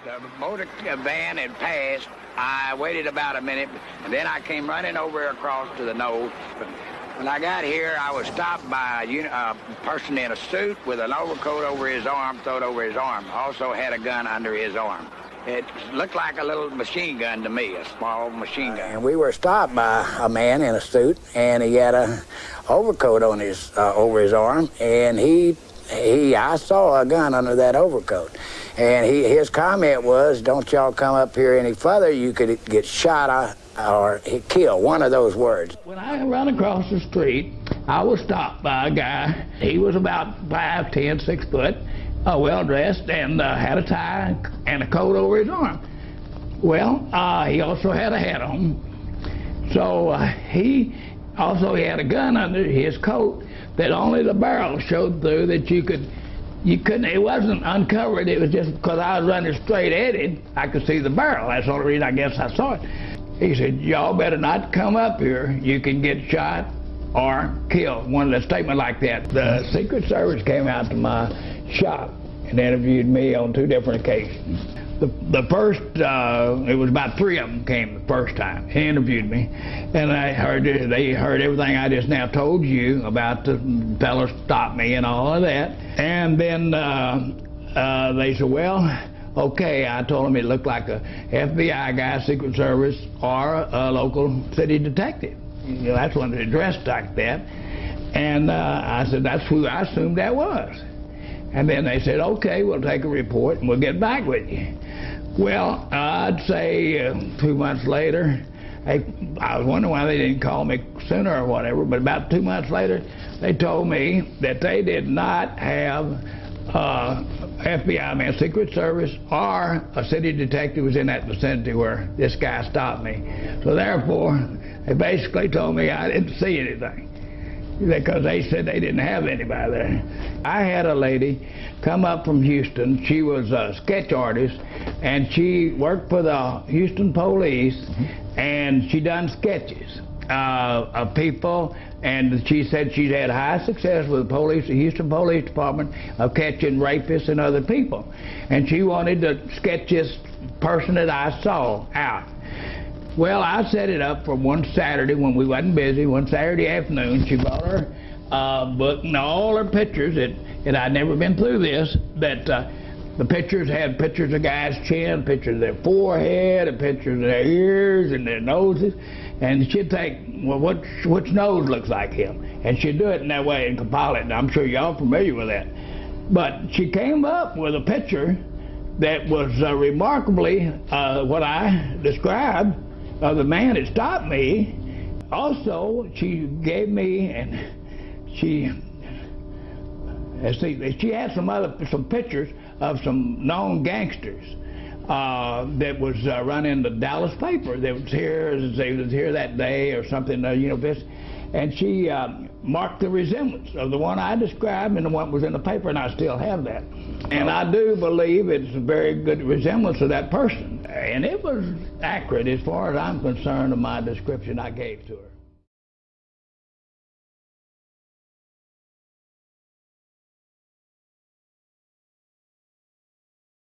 The motor van had passed. I waited about a minute, and then I came running over across to the knoll. When I got here, I was stopped by a person in a suit with an overcoat over his arm, thrown over his arm. Also had a gun under his arm. It looked like a little machine gun to me, a small machine gun. And we were stopped by a man in a suit, and he had a overcoat on his over his arm, and I saw a gun under that overcoat. And his comment was, "Don't y'all come up here any further, you could get shot or killed," one of those words. When I ran across the street, I was stopped by a guy. He was about 5'10", 6 foot, well-dressed, and had a tie and a coat over his arm. Well, he also had a hat on. So he had a gun under his coat that only the barrel showed through, that you couldn't, it wasn't uncovered. It was just because I was running straight at him, I could see the barrel. That's the only reason I guess I saw it. He said, "Y'all better not come up here. You can get shot or killed." One of the statements like that. The Secret Service came out to my shop and interviewed me on 2 different occasions. The first, it was about 3 of them came the first time. He interviewed me, and they heard everything I just now told you about the fellow stopped me and all of that. And then they said, "Well, okay." I told them it looked like a FBI guy, Secret Service, or a local city detective. You know, that's when they dressed like that. And I said, "That's who I assumed that was." And then they said, "Okay, we'll take a report and we'll get back with you." Well, I'd say 2 months later, I was wondering why they didn't call me sooner or whatever, but about 2 months later, they told me that they did not have FBI man, Secret Service, or a city detective was in that vicinity where this guy stopped me. So therefore, they basically told me I didn't see anything, because they said they didn't have anybody there. I had a lady come up from Houston. She was a sketch artist, and she worked for the Houston police, and she done sketches of people, and she said she'd had high success with the Houston Police Department of catching rapists and other people. And she wanted to sketch this person that I saw out. Well, I set it up for one Saturday when we wasn't busy. One Saturday afternoon, she brought her book and all her pictures, and I'd never been through this, that the pictures had pictures of guys' chin, pictures of their forehead, and pictures of their ears and their noses. And she'd think, "Well, which nose looks like him?" And she'd do it in that way and compile it, and I'm sure y'all familiar with that. But she came up with a picture that was remarkably what I described of the man that stopped me. Also, she gave me, and she had some pictures of some known gangsters that was running the Dallas paper. They was here that day or something, and she marked the resemblance of the one I described and the one that was in the paper, and I still have that. And I do believe it's a very good resemblance of that person. And it was accurate as far as I'm concerned of my description I gave to her.